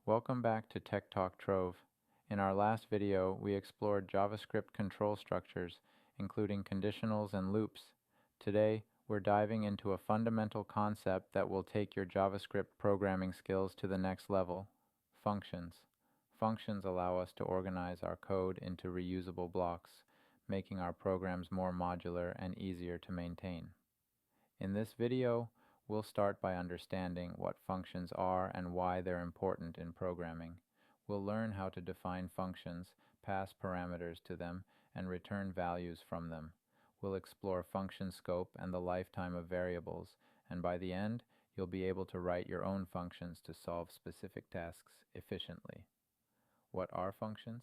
Welcome back to Tech Talk Trove. In our last video, we explored JavaScript control structures, including conditionals and loops. Today, we're diving into a fundamental concept that will take your JavaScript programming skills to the next level: functions. Functions allow us to organize our code into reusable blocks, making our programs more modular and easier to maintain. In this video, we'll start by understanding what functions are and why they're important in programming. We'll learn how to define functions, pass parameters to them, and return values from them. We'll explore function scope and the lifetime of variables, and by the end, you'll be able to write your own functions to solve specific tasks efficiently. What are functions?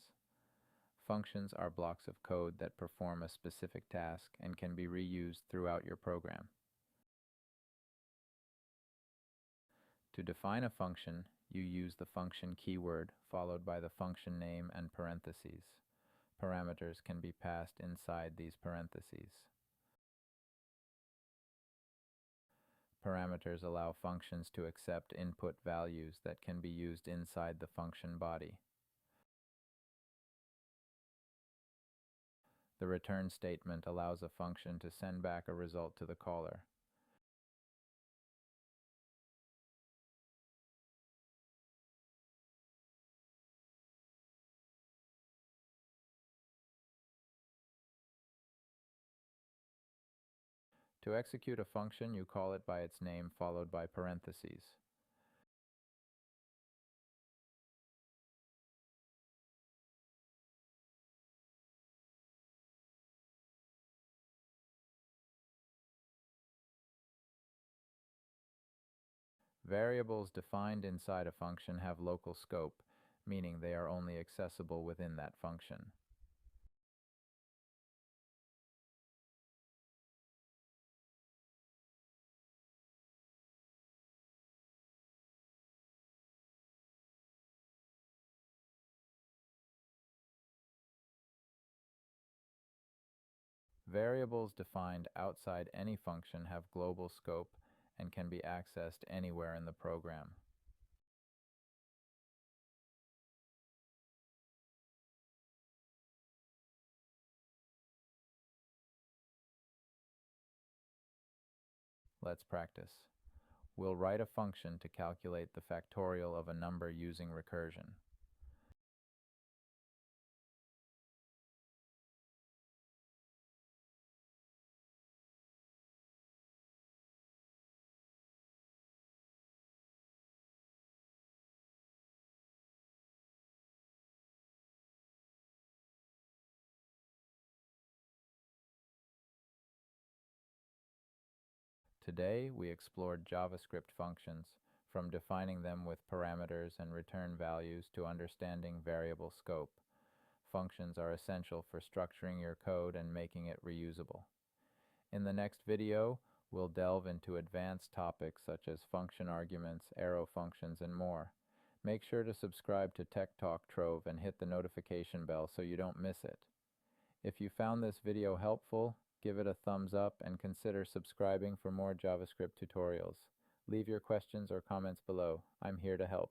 Functions are blocks of code that perform a specific task and can be reused throughout your program. To define a function, you use the function keyword followed by the function name and parentheses. Parameters can be passed inside these parentheses. Parameters allow functions to accept input values that can be used inside the function body. The return statement allows a function to send back a result to the caller. To execute a function, you call it by its name followed by parentheses. Variables defined inside a function have local scope, meaning they are only accessible within that function. Variables defined outside any function have global scope and can be accessed anywhere in the program. Let's practice. We'll write a function to calculate the factorial of a number using recursion. Today, we explored JavaScript functions, from defining them with parameters and return values to understanding variable scope. Functions are essential for structuring your code and making it reusable. In the next video, we'll delve into advanced topics such as function arguments, arrow functions, and more. Make sure to subscribe to Tech Talk Trove and hit the notification bell so you don't miss it. If you found this video helpful, give it a thumbs up and consider subscribing for more JavaScript tutorials. Leave your questions or comments below. I'm here to help.